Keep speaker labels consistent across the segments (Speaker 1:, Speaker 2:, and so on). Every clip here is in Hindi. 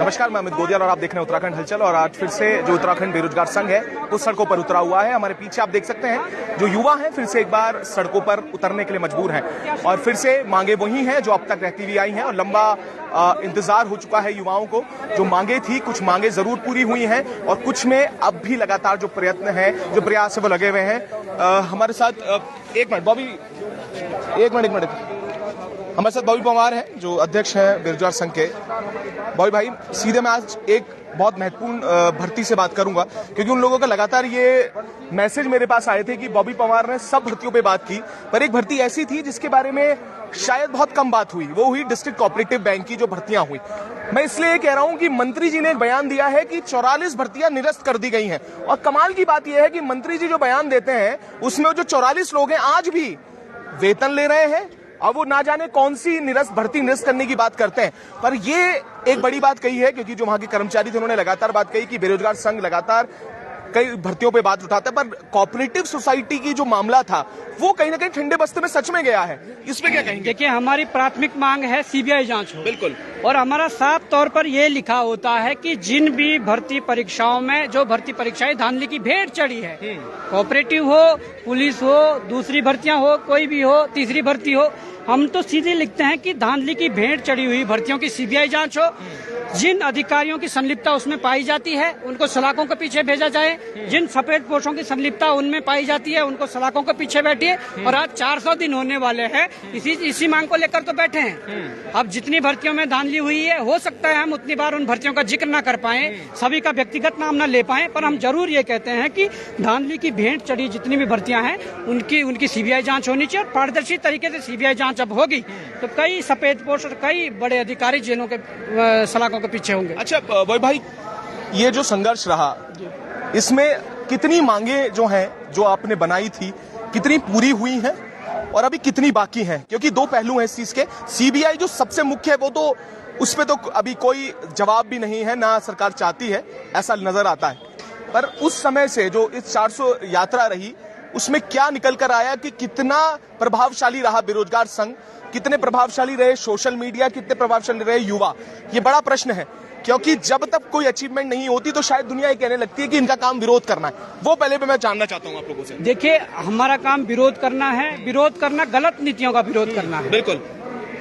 Speaker 1: नमस्कार, मैं अमित गोदियाल और आप देख रहे हैं उत्तराखंड हलचल। और आज फिर से जो उत्तराखंड बेरोजगार संघ है वो सड़कों पर उतरा हुआ है। हमारे पीछे आप देख सकते हैं जो युवा हैं फिर से एक बार सड़कों पर उतरने के लिए मजबूर हैं और फिर से मांगे वही हैं जो अब तक रहती हुई आई हैं और लंबा इंतजार हो चुका है युवाओं को। जो मांगे थी, कुछ मांगे जरूर पूरी हुई हैं और कुछ में अब भी लगातार जो प्रयत्न है, जो प्रयास है वो लगे हुए हैं। हमारे साथ एक मिनट हमारे साथ बॉबी पवार हैं जो अध्यक्ष हैं बेरोजगार संघ के। बॉबी भाई, सीधे मैं आज एक बहुत महत्वपूर्ण भर्ती से बात करूंगा क्योंकि उन लोगों का लगातार ये मैसेज मेरे पास आए थे कि बॉबी पवार ने सब भर्तियों पे बात की, पर एक भर्ती ऐसी थी जिसके बारे में शायद बहुत कम बात हुई। वो हुई डिस्ट्रिक्ट कोऑपरेटिव बैंक की जो भर्तियां हुई। मैं इसलिए कह रहा हूं कि मंत्री जी ने एक बयान दिया है कि 44 भर्तियां निरस्त कर दी गई हैं और कमाल की बात यह है कि मंत्री जी जो बयान देते हैं उसमें जो 44 लोग हैं आज भी वेतन ले रहे हैं और वो ना जाने कौन सी भर्ती निरस्त करने की बात करते हैं। पर ये एक बड़ी बात कही है क्योंकि जो वहां के कर्मचारी थे उन्होंने लगातार बात कही कि बेरोजगार संघ लगातार कई भर्तियों पे बात उठाता है, पर कोऑपरेटिव सोसाइटी की जो मामला था वो कहीं ना कहीं ठंडे बस्ते में सच में गया है। इस पे क्या कहेंगे?
Speaker 2: देखिए, हमारी प्राथमिक मांग है सीबीआई जांच हो।
Speaker 1: बिल्कुल।
Speaker 2: और हमारा साफ तौर पर यह लिखा होता है कि जिन भी भर्ती परीक्षाओं में जो भर्ती परीक्षाएं धांधली की भेंट चढ़ी है, कोऑपरेटिव हो, पुलिस हो, दूसरी भर्तियां हो, कोई भी हो, तीसरी भर्ती हो, हम तो सीधे लिखते हैं कि धांधली की भेंट चढ़ी हुई भर्तियों की सीबीआई जांच हो। जिन अधिकारियों की संलिप्तता उसमें पाई जाती है उनको सलाखों के पीछे भेजा जाए। जिन सफेद पोशों की संलिप्तता उनमें पाई जाती है उनको सलाखों के पीछे बैठिए। और आज 400 दिन होने वाले हैं, इसी मांग को लेकर तो बैठे हैं। अब जितनी भर्तियों में धांधली हुई है, हो सकता है हम उतनी बार उन भर्तियों का जिक्र न कर पाए, सभी का व्यक्तिगत नाम न ले पाए, पर हम जरूर ये कहते हैं कि धांधली की भेंट चढ़ी जितनी भी भर्तियां हैं उनकी सीबीआई जांच होनी चाहिए। और पारदर्शी तरीके से सीबीआई जांच जब होगी तो कई सफेद पोश और कई बड़े अधिकारी जेलों के सलाखों के पीछे होंगे।
Speaker 1: अच्छा बॉय भाई, ये जो संघर्ष रहा इसमें कितनी मांगे जो हैं जो आपने बनाई थी कितनी पूरी हुई हैं और अभी कितनी बाकी हैं? क्योंकि दो पहलू हैं इस चीज के। सीबीआई जो सबसे मुख्य है वो तो उस पे तो अभी कोई जवाब भी नहीं है, ना सरकार चाहती है, ऐसा नजर आता है। पर उस समय से जो इस 400 यात्रा रही उसमें क्या निकल कर आया कि कितना प्रभावशाली रहा बेरोजगार संघ, कितने प्रभावशाली रहे सोशल मीडिया, कितने प्रभावशाली रहे युवा? ये बड़ा प्रश्न है क्योंकि जब तक कोई अचीवमेंट नहीं होती तो शायद दुनिया ये कहने लगती है कि इनका काम विरोध करना है। वो पहले भी मैं जानना चाहता हूँ आप लोगों से।
Speaker 2: देखिए, हमारा काम विरोध करना है। विरोध करना गलत नीतियों का विरोध करना है।
Speaker 1: बिल्कुल।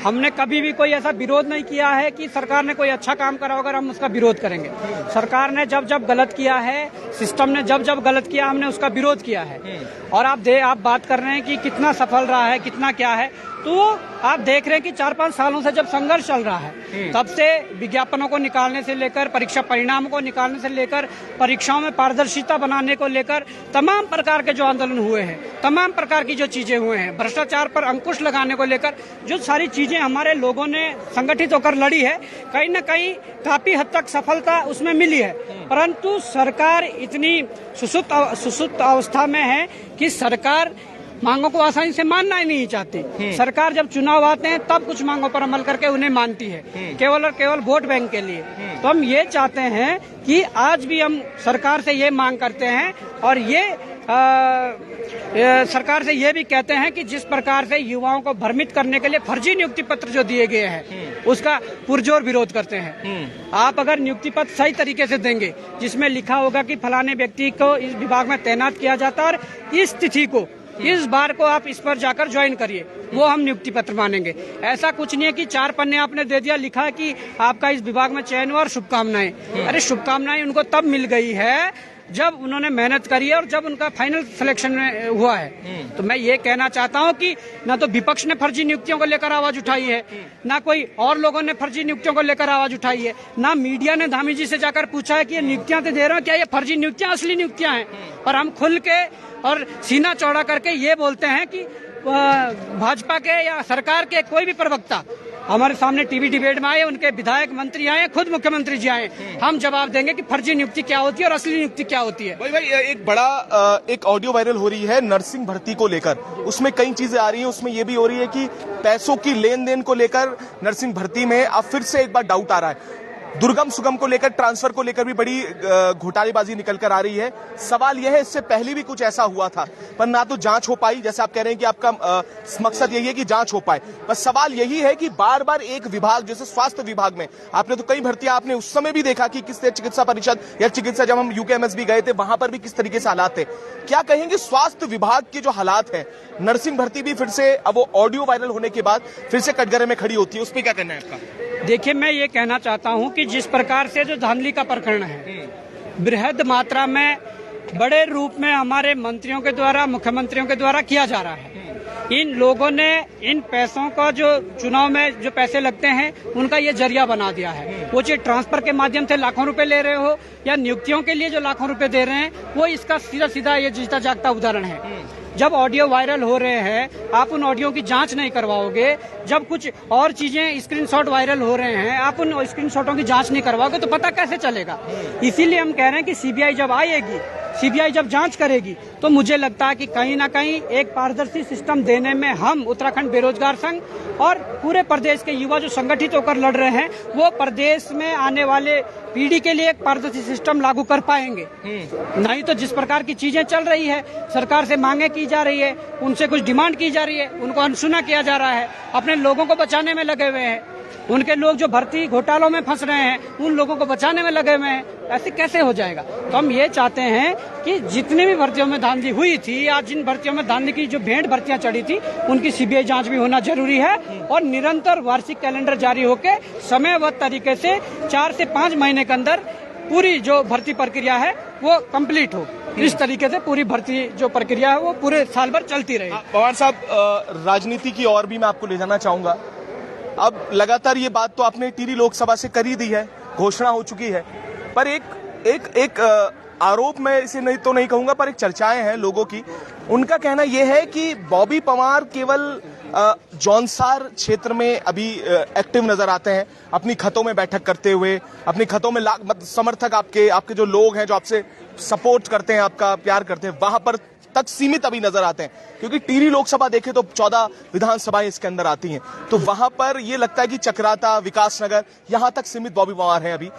Speaker 2: हमने कभी भी कोई ऐसा विरोध नहीं किया है कि सरकार ने कोई अच्छा काम करा होगा हम उसका विरोध करेंगे। सरकार ने जब जब गलत किया है, सिस्टम ने जब जब गलत किया, हमने उसका विरोध किया है। और आप बात कर रहे हैं कि कितना सफल रहा है, कितना क्या है, तो आप देख रहे हैं कि 4-5 सालों से जब संघर्ष चल रहा है तब से विज्ञापनों को निकालने से लेकर परीक्षा परिणामों को निकालने से लेकर परीक्षाओं में पारदर्शिता बनाने को लेकर तमाम प्रकार के जो आंदोलन हुए हैं, तमाम प्रकार की जो चीजें हुए हैं, भ्रष्टाचार पर अंकुश लगाने को लेकर जो सारी चीजें हमारे लोगों ने संगठित होकर लड़ी है, कहीं न कहीं काफी हद तक सफलता उसमें मिली है। परंतु सरकार इतनी सुसुप्त अवस्था में है कि सरकार मांगों को आसानी से मानना ही नहीं चाहती। सरकार जब चुनाव आते हैं तब कुछ मांगों पर अमल करके उन्हें मानती है, केवल और केवल वोट बैंक के लिए। तो हम ये चाहते हैं कि आज भी हम सरकार से ये मांग करते हैं और सरकार से ये भी कहते हैं कि जिस प्रकार से युवाओं को भ्रमित करने के लिए फर्जी नियुक्ति पत्र जो दिए गए हैं उसका पुरजोर विरोध करते हैं। आप अगर नियुक्ति पत्र सही तरीके से देंगे जिसमें लिखा होगा कि फलाने व्यक्ति को इस विभाग में तैनात किया जाता है और इस तिथि को, इस बार को आप इस पर जाकर ज्वाइन करिए, वो हम नियुक्ति पत्र मानेंगे। ऐसा कुछ नहीं है कि 4 पन्ने आपने दे दिया, लिखा कि आपका इस विभाग में चयन हुआ और शुभकामनाएं। अरे शुभकामनाएं उनको तब मिल गई है जब उन्होंने मेहनत करी है और जब उनका फाइनल सिलेक्शन में हुआ है। तो मैं ये कहना चाहता हूँ कि ना तो विपक्ष ने फर्जी नियुक्तियों को लेकर आवाज उठाई है, ना कोई और लोगों ने फर्जी नियुक्तियों को लेकर आवाज उठाई है, ना मीडिया ने धामी जी से जाकर पूछा है कि ये नियुक्तियां तो दे रहे हो, क्या ये फर्जी नियुक्तियां असली नियुक्तियां हैं? पर हम खुल के और सीना चौड़ा करके ये बोलते हैं कि भाजपा के या सरकार के कोई भी प्रवक्ता हमारे सामने टीवी डिबेट में आए, उनके विधायक मंत्री आए, खुद मुख्यमंत्री जी आए, हम जवाब देंगे कि फर्जी नियुक्ति क्या होती है और असली नियुक्ति क्या होती है।
Speaker 1: भाई एक बड़ा एक ऑडियो वायरल हो रही है नर्सिंग भर्ती को लेकर, उसमें कई चीजें आ रही हैं। उसमें ये भी हो रही है कि पैसों की लेन देन को लेकर नर्सिंग भर्ती में अब फिर से एक बार डाउट आ रहा है। दुर्गम सुगम को लेकर, ट्रांसफर को लेकर भी बड़ी घोटालेबाजी निकल कर आ रही है। सवाल यह है, इससे पहले भी कुछ ऐसा हुआ था, पर ना तो जांच हो पाई, जैसे आप कह रहे हैं कि आपका मकसद यही है कि जांच हो पाए, बस सवाल यही है कि बार बार एक विभाग, जैसे स्वास्थ्य विभाग में आपने तो कई भर्तियां आपने उस समय भी देखा कि किस चिकित्सा परिषद या चिकित्सा, जब हम यूकेएमएसबी गए थे वहां पर भी किस तरीके से हालात थे। क्या कहेंगे स्वास्थ्य विभाग के जो हालात है, नर्सिंग भर्ती भी फिर से अब वो ऑडियो वायरल होने के बाद फिर से कटघरे में खड़ी होती है, उस पर क्या कहना है आपका?
Speaker 2: देखिए, मैं ये कहना चाहता हूं कि जिस प्रकार से जो धांधली का प्रकरण है, बृहद मात्रा में बड़े रूप में हमारे मंत्रियों के द्वारा, मुख्यमंत्रियों के द्वारा किया जा रहा है। इन लोगों ने इन पैसों का, जो चुनाव में जो पैसे लगते हैं, उनका ये जरिया बना दिया है। वो चाहे ट्रांसफर के माध्यम से लाखों रुपए ले रहे हो या नियुक्तियों के लिए जो लाखों रुपए दे रहे हैं, वो इसका सीधा सीधा ये जीता जागता उदाहरण है। जब ऑडियो वायरल हो रहे हैं, आप उन ऑडियो की जांच नहीं करवाओगे, जब कुछ और चीजें स्क्रीनशॉट वायरल हो रहे हैं, आप उन स्क्रीनशॉटों की जांच नहीं करवाओगे तो पता कैसे चलेगा? इसीलिए हम कह रहे हैं कि सीबीआई जब आएगी, सीबीआई जब जांच करेगी, तो मुझे लगता है कि कहीं ना कहीं एक पारदर्शी सिस्टम देने में हम उत्तराखंड बेरोजगार संघ और पूरे प्रदेश के युवा जो संगठित होकर लड़ रहे हैं, वो प्रदेश में आने वाले पीढ़ी के लिए एक पारदर्शी सिस्टम लागू कर पाएंगे। नहीं तो जिस प्रकार की चीजें चल रही है, सरकार से मांगे की जा रही है, उनसे कुछ डिमांड की जा रही है, उनको अनसुना किया जा रहा है, अपने लोगों को बचाने में लगे हुए हैं। उनके लोग जो भर्ती घोटालों में फंस रहे हैं, उन लोगों को बचाने में लगे हुए हैं। ऐसे कैसे हो जाएगा? तो हम ये चाहते हैं कि जितनी भी भर्तियों में धांधली हुई थी या जिन भर्तियों में धांधली की जो भेंट भर्तियां चढ़ी थी, उनकी सीबीआई जांच भी होना जरूरी है और निरंतर वार्षिक कैलेंडर जारी होकर समयबद्ध तरीके से 4 से 5 महीने के अंदर पूरी जो भर्ती प्रक्रिया है वो कंप्लीट हो। इस तरीके से पूरी भर्ती जो प्रक्रिया है वो पूरे साल भर चलती रहे।
Speaker 1: पवार साहब, राजनीति की और भी मैं आपको ले जाना चाहूंगा। अब लगातार ये बात तो आपने टिहरी लोकसभा से कर ही दी है, घोषणा हो चुकी है, पर एक आरोप, मैं इसे नहीं कहूंगा, पर एक चर्चाएं हैं लोगों की। उनका कहना यह है कि बॉबी पवार केवल जौनसार क्षेत्र में अभी एक्टिव नजर आते हैं, अपनी खतों में बैठक करते हुए, अपनी खतों में समर्थक आपके जो लोग हैं, जो आपसे सपोर्ट करते हैं, आपका प्यार करते हैं, वहां पर तक सीमित अभी नजर आते हैं। क्योंकि टिहरी लोकसभा देखें तो 14 विधानसभाएं इसके अंदर आती हैं, तो वहां पर ये लगता है कि चक्राता, विकासनगर, यहां तक सीमित बॉबी पवार हैं अभी।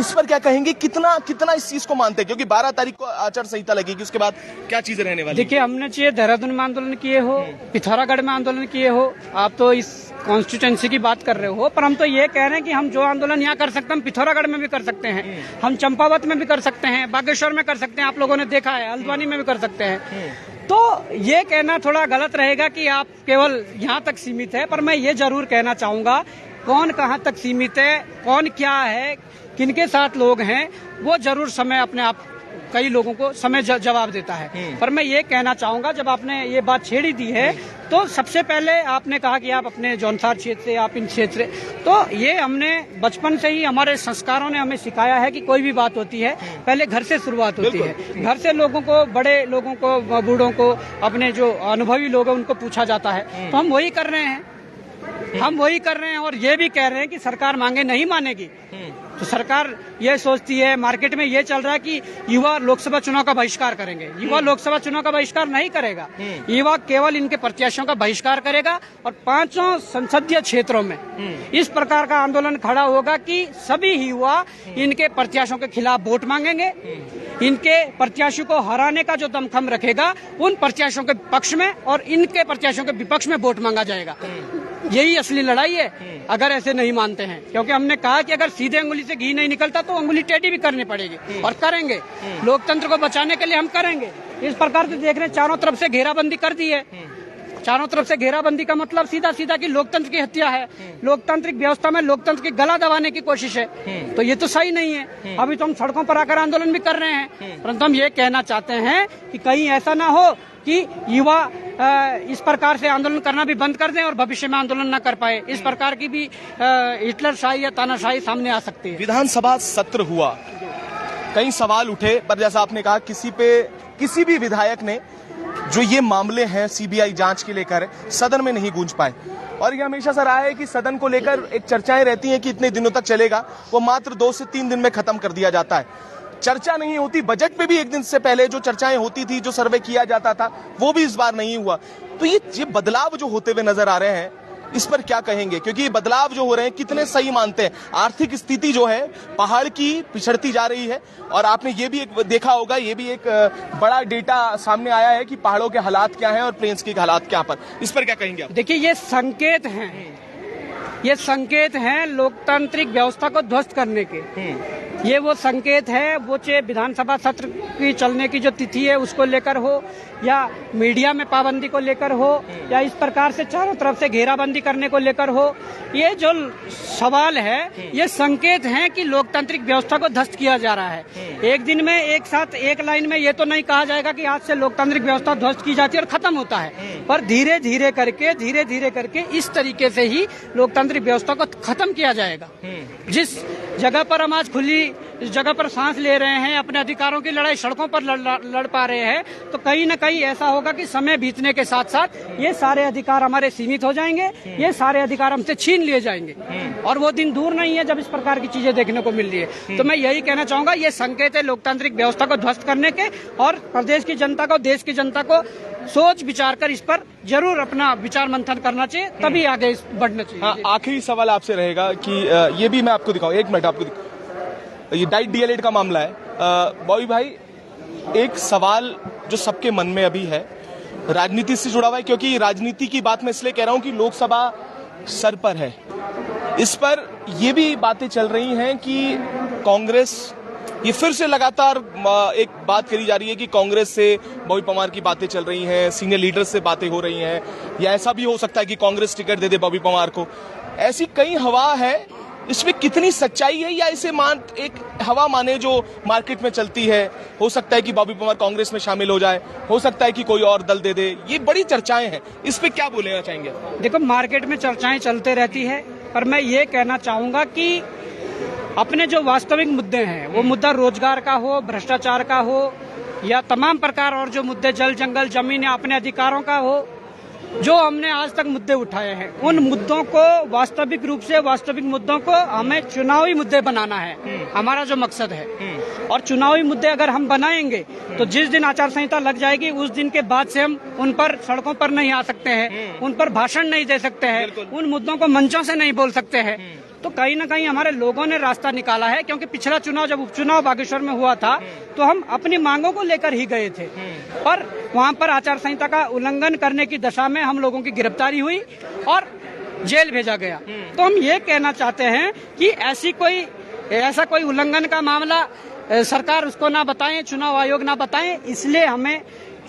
Speaker 1: इस पर क्या कहेंगे? कितना इस चीज को मानते हैं? क्योंकि 12 तारीख को आचार संहिता लगेगी, उसके बाद क्या चीजें रहने वाली?
Speaker 2: देखिए, हमने चाहिए देहरादून में आंदोलन किए हो, पिथौरागढ़ में आंदोलन किए हो, आप तो इस कॉन्स्टिट्यूंसी की बात कर रहे हो, पर हम तो ये कह रहे हैं कि हम जो आंदोलन यहाँ कर सकते हैं, हम पिथौरागढ़ में भी कर सकते हैं, हम चंपावत में भी कर सकते हैं, बागेश्वर में कर सकते हैं, आप लोगों ने देखा है, हल्द्वानी में भी कर सकते हैं। तो ये कहना थोड़ा गलत रहेगा कि आप केवल यहाँ तक सीमित है, पर मैं ये जरूर कहना चाहूंगा, कौन कहाँ तक सीमित है, कौन क्या है, किनके साथ लोग हैं, वो जरूर समय अपने आप कई लोगों को समय जवाब देता है। पर मैं ये कहना चाहूंगा, जब आपने ये बात छेड़ी दी है, तो सबसे पहले आपने कहा कि आप अपने जौनसार क्षेत्र से, आप इन क्षेत्र से, तो ये हमने बचपन से ही, हमारे संस्कारों ने हमें सिखाया है कि कोई भी बात होती है पहले घर से शुरुआत होती है। घर से लोगों को, बड़े लोगों को, बूढ़ों को, अपने जो अनुभवी लोग हैं उनको पूछा जाता है। तो हम वही कर रहे हैं, और ये भी कह रहे हैं कि सरकार मांगे नहीं मानेगी। तो सरकार ये सोचती है, मार्केट में ये चल रहा है कि युवा लोकसभा चुनाव का बहिष्कार करेंगे। युवा लोकसभा चुनाव का बहिष्कार नहीं करेगा, युवा केवल इनके प्रत्याशियों का बहिष्कार करेगा और 5 संसदीय क्षेत्रों में इस प्रकार का आंदोलन खड़ा होगा कि सभी युवा इनके प्रत्याशियों के खिलाफ वोट मांगेंगे, इनके प्रत्याशियों को हराने का जो दमखम रखेगा, उन प्रत्याशियों के पक्ष में और इनके प्रत्याशियों के विपक्ष में वोट मांगा जाएगा। यही असली लड़ाई है, अगर ऐसे नहीं मानते हैं। क्योंकि हमने कहा कि अगर सीधे अंगुली से घी नहीं निकलता तो अंगुली टेढ़ी भी करनी पड़ेगी, और करेंगे। लोकतंत्र को बचाने के लिए हम करेंगे। इस प्रकार से देख रहे हैं, चारों तरफ से घेराबंदी कर दी है। चारों तरफ से घेराबंदी का मतलब सीधा सीधा कि लोकतंत्र की हत्या है, लोकतांत्रिक व्यवस्था में लोकतंत्र की गला दबाने की कोशिश है। तो ये तो सही नहीं है। अभी तो हम सड़कों पर आकर आंदोलन भी कर रहे हैं, परंतु हम ये कहना चाहते हैं कि कहीं ऐसा ना हो कि युवा इस प्रकार से आंदोलन करना भी बंद कर दें और भविष्य में आंदोलन न कर पाए। इस प्रकार की भी हिटलरशाही या तानाशाही सामने आ सकती है।
Speaker 1: विधानसभा सत्र हुआ, कई सवाल उठे, पर जैसा आपने कहा, किसी भी विधायक ने जो ये मामले हैं सीबीआई जांच के लेकर सदन में नहीं गूंज पाए। और ये हमेशा से रहा है कि सदन को लेकर एक चर्चाएं रहती हैं कि इतने दिनों तक चलेगा, वो मात्र 2 से 3 दिन में खत्म कर दिया जाता है। चर्चा नहीं होती। बजट पे भी 1 दिन से पहले जो चर्चाएं होती थी, जो सर्वे किया जाता था, वो भी इस बार नहीं हुआ। तो ये बदलाव जो होते हुए नजर आ रहे हैं, इस पर क्या कहेंगे, क्योंकि बदलाव जो हो रहे हैं कितने सही मानते हैं? आर्थिक स्थिति जो है पहाड़ की पिछड़ती जा रही है, और आपने ये भी एक देखा होगा, ये भी एक बड़ा डेटा सामने आया है कि पहाड़ों के हालात क्या हैं और प्लेन्स के हालात क्या पर। इस पर क्या कहेंगे आप?
Speaker 2: देखिए, ये संकेत हैं, ये संकेत हैं लोकतांत्रिक व्यवस्था को ध्वस्त करने के। ये वो संकेत है, वो चाहे विधानसभा सत्र की चलने की जो तिथि है उसको लेकर हो, या मीडिया में पाबंदी को लेकर हो, या इस प्रकार से चारों तरफ से घेराबंदी करने को लेकर हो। ये जो सवाल है, ये संकेत हैं कि लोकतांत्रिक व्यवस्था को ध्वस्त किया जा रहा है। एक दिन में एक साथ एक लाइन में ये तो नहीं कहा जाएगा कि आज से लोकतांत्रिक व्यवस्था ध्वस्त की जाती है और खत्म होता है, पर धीरे धीरे करके इस तरीके से ही लोकतांत्रिक व्यवस्था को खत्म किया जाएगा। जिस जगह पर हम आज खुली जगह पर सांस ले रहे हैं, अपने अधिकारों की लड़ाई सड़कों पर लड़ पा रहे हैं, तो कहीं न कहीं ऐसा होगा कि समय बीतने के साथ साथ ये सारे अधिकार हमारे सीमित हो जाएंगे, ये सारे अधिकार हमसे छीन लिए जाएंगे, और वो दिन दूर नहीं है जब इस प्रकार की चीजें देखने को मिल रही है। तो मैं यही कहना चाहूंगा, ये संकेत है लोकतांत्रिक व्यवस्था को ध्वस्त करने के, और प्रदेश की जनता को, देश की जनता को सोच विचार कर इस पर जरूर अपना विचार मंथन करना चाहिए, तभी आगे बढ़ना चाहिए।
Speaker 1: हाँ, आखिरी सवाल आपसे रहेगा कि ये भी मैं आपको दिखाऊं, 1 मिनट आपको ये डाइट डीएलएड का मामला है। बॉबी भाई, एक सवाल जो सबके मन में अभी है, राजनीति से जुड़ा हुआ है, क्योंकि राजनीति की बात मैं इसलिए कह रहा हूं कि लोकसभा सर पर है। इस पर ये भी बातें चल रही हैं कि कांग्रेस, ये फिर से लगातार एक बात करी जा रही है कि कांग्रेस से बॉबी परमार की बातें चल रही हैं, सीनियर लीडर से बातें हो रही हैं, या ऐसा भी हो सकता है कि कांग्रेस टिकट दे दे बॉबी परमार को। ऐसी कई हवा है, इसमें कितनी सच्चाई है, या इसे एक हवा माने जो मार्केट में चलती है? हो सकता है कि बॉबी परमार कांग्रेस में शामिल हो जाए, हो सकता है कि कोई और दल दे दे, ये बड़ी चर्चाएं हैं, इस पे क्या बोलना चाहेंगे?
Speaker 2: देखो, मार्केट में चर्चाएं चलते रहती है, पर मैं ये कहना चाहूंगा कि अपने जो वास्तविक मुद्दे हैं, वो मुद्दा रोजगार का हो, भ्रष्टाचार का हो, या तमाम प्रकार और जो मुद्दे जल जंगल जमीन या अपने अधिकारों का हो, जो हमने आज तक मुद्दे उठाए हैं, उन मुद्दों को वास्तविक रूप से, वास्तविक मुद्दों को हमें चुनावी मुद्दे बनाना है, हमारा जो मकसद है। और चुनावी मुद्दे अगर हम बनाएंगे तो जिस दिन आचार संहिता लग जाएगी उस दिन के बाद से हम उन पर सड़कों पर नहीं आ सकते हैं, उन पर भाषण नहीं दे सकते हैं, उन मुद्दों को मंचों से नहीं बोल सकते हैं। तो कहीं न कहीं हमारे लोगों ने रास्ता निकाला है, क्योंकि पिछला चुनाव जब उपचुनाव बागेश्वर में हुआ था तो हम अपनी मांगों को लेकर ही गए थे, पर वहां पर आचार संहिता का उल्लंघन करने की दशा में हम लोगों की गिरफ्तारी हुई और जेल भेजा गया। तो हम ये कहना चाहते हैं कि ऐसा कोई उल्लंघन का मामला सरकार उसको ना बताएं, चुनाव आयोग ना बताएं, इसलिए हमें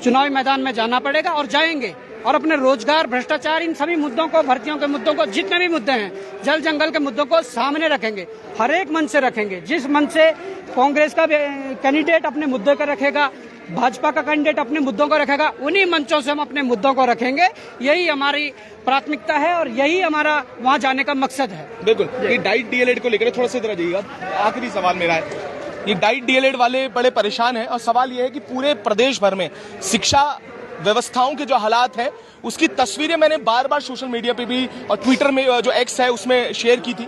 Speaker 2: चुनावी मैदान में जाना पड़ेगा और जाएंगे, और अपने रोजगार, भ्रष्टाचार, इन सभी मुद्दों को, भर्तियों के मुद्दों को, जितने भी मुद्दे हैं, जल जंगल के मुद्दों को सामने रखेंगे, हर एक मंच से रखेंगे। जिस मंच से कांग्रेस का कैंडिडेट अपने मुद्दे को रखेगा, भाजपा का कैंडिडेट अपने मुद्दों को रखेगा, उन्हीं मंचों से हम अपने मुद्दों को रखेंगे। यही हमारी प्राथमिकता है और यही हमारा वहाँ जाने का मकसद है।
Speaker 1: बिल्कुल। ये डाइट डीएलएड को लेकर थोड़ा सा इधर आ जाइएगा, आखिरी सवाल मेरा है। ये डाइट डीएलएड वाले बड़े परेशान हैं, और सवाल ये है कि पूरे प्रदेश भर में शिक्षा व्यवस्थाओं के जो हालात हैं उसकी तस्वीरें मैंने बार बार सोशल मीडिया पे भी और ट्विटर में जो एक्स है उसमें शेयर की थी।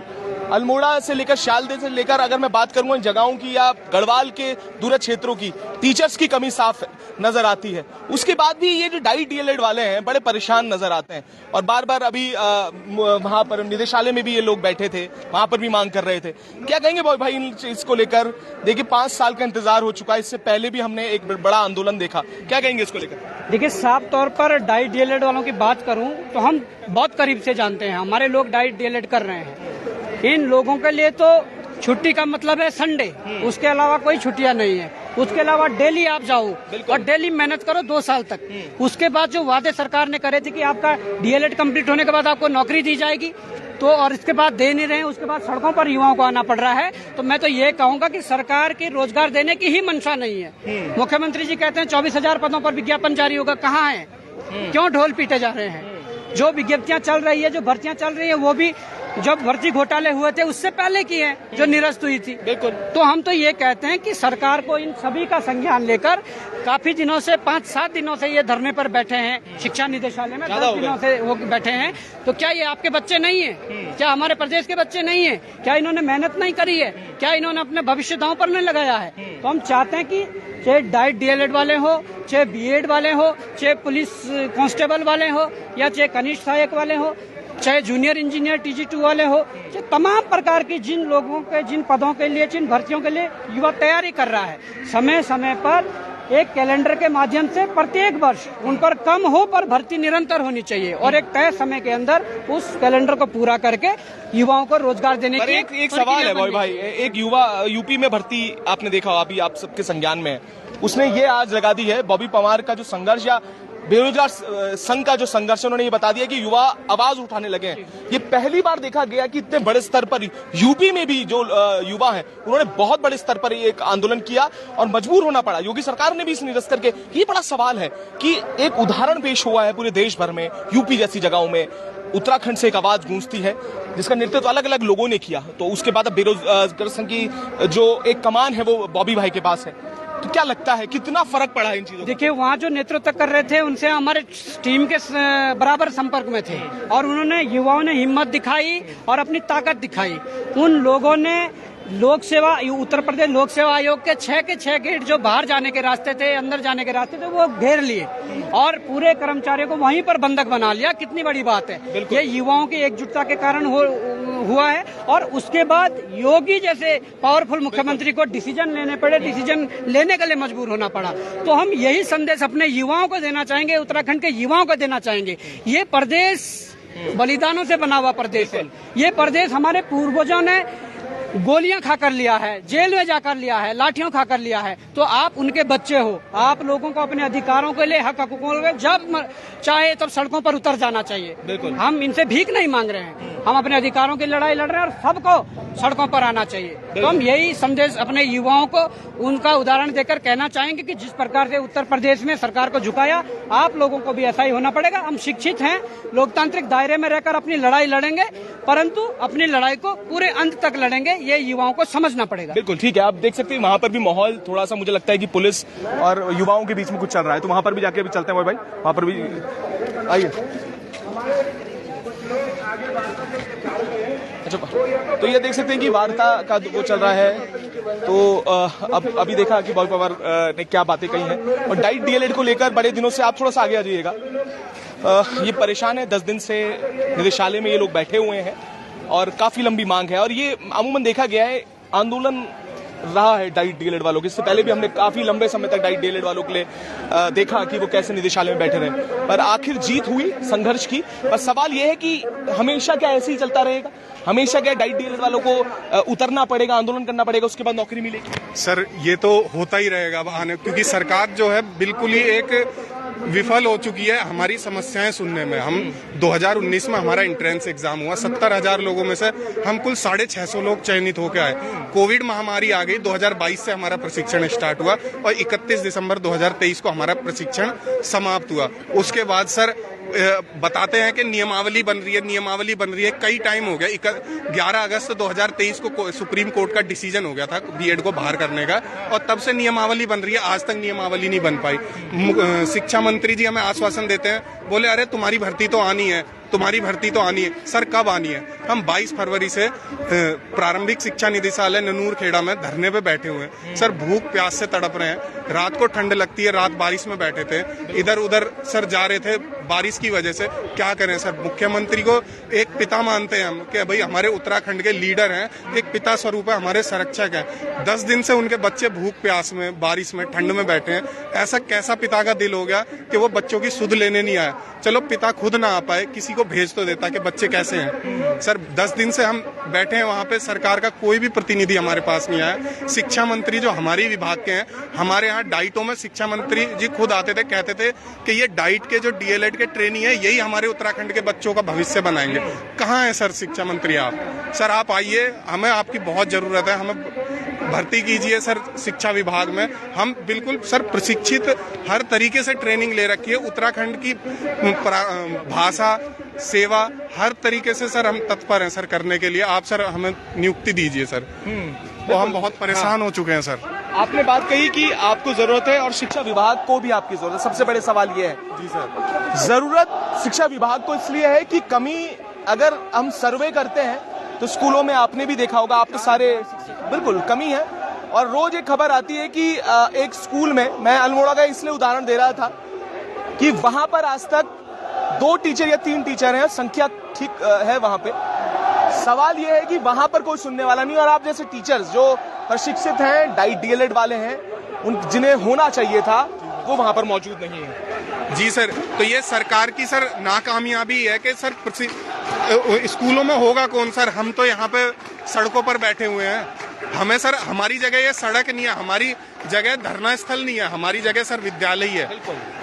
Speaker 1: अल्मोड़ा से लेकर शालदे से लेकर अगर मैं बात करूं इन जगहों की या गढ़वाल के दूर क्षेत्रों की, टीचर्स की कमी साफ नजर आती है। उसके बाद भी ये जो डाइट डीएलएड वाले हैं बड़े परेशान नजर आते हैं, और बार बार अभी वहां पर निदेशालय में भी ये लोग बैठे थे, वहां पर भी मांग कर रहे थे। क्या कहेंगे भाई इसको लेकर? देखिए 5 साल का इंतजार हो चुका है, इससे पहले भी हमने एक बड़ा आंदोलन देखा, क्या कहेंगे इसको लेकर?
Speaker 2: देखिए, साफ तौर पर डाइट डीएलएड वालों की बात करूं तो हम बहुत करीब से जानते हैं, हमारे लोग डाइट डीएलएड कर रहे हैं। इन लोगों के लिए तो छुट्टी का मतलब है संडे, उसके अलावा कोई छुट्टियां नहीं है। उसके अलावा डेली आप जाओ और डेली मेहनत करो 2 साल तक। उसके बाद जो वादे सरकार ने करे थे कि आपका डीएलएड कंप्लीट होने के बाद आपको नौकरी दी जाएगी, तो और इसके बाद दे नहीं रहे हैं, उसके बाद सड़कों पर युवाओं को आना पड़ रहा है। तो मैं तो ये कहूंगा कि सरकार की रोजगार देने की ही मंशा नहीं है। मुख्यमंत्री जी कहते हैं 24,000 पदों पर विज्ञापन जारी होगा, कहाँ है? क्यों ढोल पीटे जा रहे हैं? जो विज्ञप्तियां चल रही है, जो भर्तियां चल रही है, वो भी जब भर्ती घोटाले हुए थे उससे पहले की है, जो निरस्त हुई थी।
Speaker 1: बिल्कुल।
Speaker 2: तो हम तो ये कहते हैं कि सरकार को इन सभी का संज्ञान लेकर, काफी दिनों से 5-7 दिनों से ये धरने पर बैठे हैं शिक्षा निदेशालय में, 10 दिनों से वो बैठे हैं। तो क्या ये आपके बच्चे नहीं है? क्या हमारे प्रदेश के बच्चे नहीं है? क्या इन्होंने मेहनत नहीं करी है? क्या इन्होंने अपने भविष्य दांव पर नहीं लगाया है? तो हम चाहते हैं कि चाहे डाइट डीएलएड वाले हो, चाहे बीएड वाले हो, चाहे पुलिस कांस्टेबल वाले हो, या चाहे कनिष्ठ सहायक वाले हो, चाहे जूनियर इंजीनियर TG2 वाले हो, चाहे तमाम प्रकार की जिन लोगों के जिन पदों के लिए जिन भर्तियों के लिए युवा तैयारी कर रहा है, समय समय पर एक कैलेंडर के माध्यम से प्रत्येक वर्ष उन पर कम हो पर भर्ती निरंतर होनी चाहिए और एक तय समय के अंदर उस कैलेंडर को पूरा करके युवाओं को रोजगार देने की
Speaker 1: एक सवाल है भाई, एक युवा यूपी में भर्ती आपने देखा, अभी आप सबके संज्ञान में है, उसने ये आज लगा दी है, बॉबी पवार का जो संघर्ष या बेरोजगार संघ का जो संघर्ष है, उन्होंने ये बता दिया कि युवा आवाज उठाने लगे हैं। ये पहली बार देखा गया कि इतने बड़े स्तर पर यूपी में भी जो युवा हैं, उन्होंने बहुत बड़े स्तर पर एक आंदोलन किया और मजबूर होना पड़ा। योगी सरकार ने भी इस निरस्त करके, ये बड़ा सवाल है कि एक उदाहरण पेश हुआ है पूरे देश भर में, यूपी जैसी जगहों में उत्तराखंड से एक आवाज गूंजती है जिसका नेतृत्व अलग अलग लोगों ने किया। तो उसके बाद अब बेरोजगार संघ की जो एक कमान है वो बॉबी भाई के पास है। तो क्या लगता है कितना फर्क पड़ा है इन चीजों?
Speaker 2: देखिए, वहाँ जो नेतृत्व कर रहे थे उनसे हमारे टीम के बराबर संपर्क में थे और उन्होंने युवाओं ने हिम्मत दिखाई और अपनी ताकत दिखाई। उन लोगों ने लोक सेवा उत्तर प्रदेश लोक सेवा आयोग के 6 गेट जो बाहर जाने के रास्ते थे, अंदर जाने के रास्ते थे, वो घेर लिए और पूरे कर्मचारियों को वहीं पर बंधक बना लिया। कितनी बड़ी बात है, ये युवाओं की एकजुटता के कारण हुआ है। और उसके बाद योगी जैसे पावरफुल मुख्यमंत्री को डिसीजन लेने पड़े, डिसीजन लेने के लिए मजबूर होना पड़ा। तो हम यही संदेश अपने युवाओं को देना चाहेंगे, उत्तराखंड के युवाओं को देना चाहेंगे। ये प्रदेश बलिदानों से बना हुआ प्रदेश है। ये प्रदेश हमारे पूर्वजों ने गोलियां खाकर लिया है, जेल में जाकर लिया है, लाठियों खाकर लिया है। तो आप उनके बच्चे हो, आप लोगों को अपने अधिकारों के लिए, हक हकूकों के लिए जब चाहे तब सड़कों पर उतर जाना चाहिए।
Speaker 1: बिल्कुल,
Speaker 2: हम इनसे भीख नहीं मांग रहे हैं, हम अपने अधिकारों की लड़ाई लड़ रहे हैं और सबको सड़कों पर आना चाहिए। तो हम यही संदेश अपने युवाओं को उनका उदाहरण देकर कहना चाहेंगे कि जिस प्रकार से उत्तर प्रदेश में सरकार को झुकाया, आप लोगों को भी ऐसा ही होना पड़ेगा। हम शिक्षित हैं, लोकतांत्रिक दायरे में रहकर अपनी लड़ाई लड़ेंगे, परंतु अपनी लड़ाई को पूरे अंत तक लड़ेंगे, ये युवाओं को समझना पड़ेगा।
Speaker 1: बिल्कुल ठीक है, आप देख सकते हैं वहां पर भी माहौल थोड़ा सा मुझे लगता है कि पुलिस और युवाओं के बीच में कुछ चल रहा है, तो वहां पर भी जाके अभी चलते हैं भाई, वहां पर भी आइए। अच्छा, तो ये देख सकते हैं कि वार्ता का वो चल रहा है। तो अब अभी देखा कि बॉबी पवार ने क्या बातें कही हैं और डाइट डीएलएड को लेकर बड़े दिनों से, आप थोड़ा सा आगे आ जाइएगा, ये परेशान है। 10 दिन से निदेशालय में ये लोग बैठे हुए हैं और काफी लंबी मांग है और ये अमूमन देखा गया है आंदोलन रहा है डाइट डीएलएड वालों के। इससे पहले भी हमने काफी लंबे समय तक डाइट डीएलएड वालों के लिए देखा कि वो कैसे निदेशालय में बैठे रहे, पर आखिर जीत हुई संघर्ष की। पर सवाल ये है कि हमेशा क्या ऐसे ही चलता रहेगा? हमेशा क्या डाइट डीएलएड वालों को उतरना पड़ेगा, आंदोलन करना पड़ेगा, उसके बाद नौकरी मिलेगी?
Speaker 3: सर, ये तो होता ही रहेगा आने, क्योंकि सरकार जो है बिल्कुल ही एक विफल हो चुकी है हमारी समस्याएं सुनने में। हम 2019 में हमारा एंट्रेंस एग्जाम हुआ, 70,000 लोगों में से हम कुल 650 लोग चयनित होकर आए। कोविड महामारी आ गई, 2022 से हमारा प्रशिक्षण स्टार्ट हुआ और 31 दिसंबर 2023 को हमारा प्रशिक्षण समाप्त हुआ। उसके बाद सर बताते हैं कि नियमावली बन रही है, कई टाइम हो गया। 11 अगस्त 2023 को सुप्रीम कोर्ट का डिसीजन हो गया था बीएड को बाहर करने का और तब से नियमावली बन रही है, आज तक नियमावली नहीं बन पाई। शिक्षा मंत्री जी हमें आश्वासन देते हैं, बोले अरे तुम्हारी भर्ती तो आनी है, तुम्हारी भर्ती तो आनी है। सर, कब आनी है? हम 22 फरवरी से प्रारंभिक शिक्षा निदेशालय ननूर खेड़ा में धरने पे बैठे हुए हैं। सर, भूख प्यास से तड़प रहे हैं, रात को ठंड लगती है, रात बारिश में बैठे थे, इधर उधर सर जा रहे थे बारिश की वजह से। क्या करें सर? मुख्यमंत्री को एक पिता मानते हैं हम कि भाई हमारे उत्तराखंड के लीडर हैं, एक पिता स्वरूप है, हमारे संरक्षक हैं। 10 दिन से उनके बच्चे भूख प्यास में, बारिश में, ठंड में बैठे हैं। ऐसा कैसा पिता का दिल हो गया कि वो बच्चों की सुध लेने नहीं आया? चलो पिता खुद ना आ पाए, किसी को भेज तो देता कि बच्चे कैसे हैं। सर, 10 दिन से हम बैठे हैं वहां पे, सरकार का कोई भी प्रतिनिधि हमारे पास नहीं आया। शिक्षा मंत्री जो हमारी विभाग के हैं, हमारे यहाँ डाइटों में शिक्षा मंत्री जी खुद आते थे, कहते थे कि ये डाइट के जो डीएलएड के ट्रेनी है, यही हमारे उत्तराखंड के बच्चों का भविष्य बनाएंगे। कहाँ है सर शिक्षा मंत्री आप? सर, आप आइए, हमें आपकी बहुत जरूरत है, हमें भर्ती कीजिए सर शिक्षा विभाग में। हम बिल्कुल सर प्रशिक्षित, हर तरीके से ट्रेनिंग ले रखी है। उत्तराखंड की भाषा, सेवा, हर तरीके से सर हम तत्पर हैं सर करने के लिए। आप सर हमें नियुक्ति दीजिए सर। तो हम बहुत परेशान हो चुके हैं सर।
Speaker 1: आपने बात कही कि आपको जरूरत है और शिक्षा विभाग को भी आपकी जरूरत है। सबसे बड़े सवाल ये है
Speaker 3: जी सर,
Speaker 1: जरूरत शिक्षा विभाग को इसलिए है कि कमी, अगर हम सर्वे करते हैं तो स्कूलों में आपने भी देखा होगा, आपके सारे बिल्कुल कमी है। और रोज एक खबर आती है कि एक स्कूल में, मैं अल्मोड़ा का इसलिए उदाहरण दे रहा था कि वहां पर आज तक 2 टीचर या 3 टीचर हैं, संख्या ठीक है वहां पे। सवाल ये है कि वहां पर कोई सुनने वाला नहीं, और आप जैसे टीचर्स जो प्रशिक्षित हैं, डीएलएड वाले हैं, उन जिन्हें होना चाहिए था, वो वहां पर मौजूद नहीं है।
Speaker 3: जी सर, तो ये सरकार की सर नाकामयाबी है कि सर स्कूलों में होगा कौन सर? हम तो यहाँ पे सड़कों पर बैठे हुए हैं। हमें सर, हमारी जगह ये सड़क नहीं है, हमारी जगह धरना स्थल नहीं है, हमारी जगह सर विद्यालय ही है।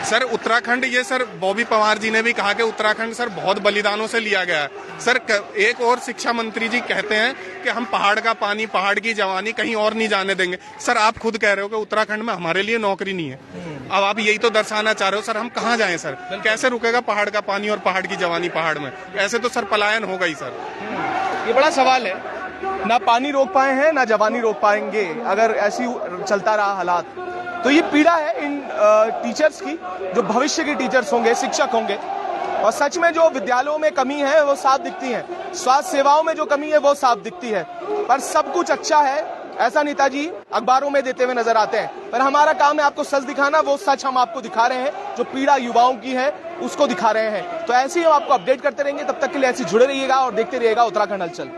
Speaker 3: सर उत्तराखंड, ये सर बॉबी पवार जी ने भी कहा कि उत्तराखंड सर बहुत बलिदानों से लिया गया है। सर एक और शिक्षा मंत्री जी कहते हैं कि हम पहाड़ का पानी, पहाड़ की जवानी कहीं और नहीं जाने देंगे। सर आप खुद कह रहे हो कि उत्तराखंड में हमारे लिए नौकरी नहीं है। अब आप यही तो दर्शाना चाह रहे हो सर, हम कहाँ जाएं सर? कैसे रुकेगा पहाड़ का पानी और पहाड़ की जवानी पहाड़ में? ऐसे तो सर पलायन होगा ही सर।
Speaker 1: ये बड़ा सवाल है, ना पानी रोक पाए हैं, ना जवानी रोक पाएंगे अगर ऐसी चलता रहा हालात। तो ये पीड़ा है इन टीचर्स की, जो भविष्य के टीचर्स होंगे, शिक्षक होंगे। और सच में जो विद्यालयों में कमी है वो साफ दिखती है, स्वास्थ्य सेवाओं में जो कमी है वो साफ दिखती है, पर सब कुछ अच्छा है ऐसा नेताजी अखबारों में देते हुए नजर आते हैं। पर हमारा काम है आपको सच दिखाना, वो सच हम आपको दिखा रहे हैं, जो पीड़ा युवाओं की है उसको दिखा रहे हैं। तो ऐसे ही हम आपको अपडेट करते रहेंगे, तब तक के लिए ऐसे जुड़े रहिएगा और देखते रहिएगा उत्तराखंड हलचल।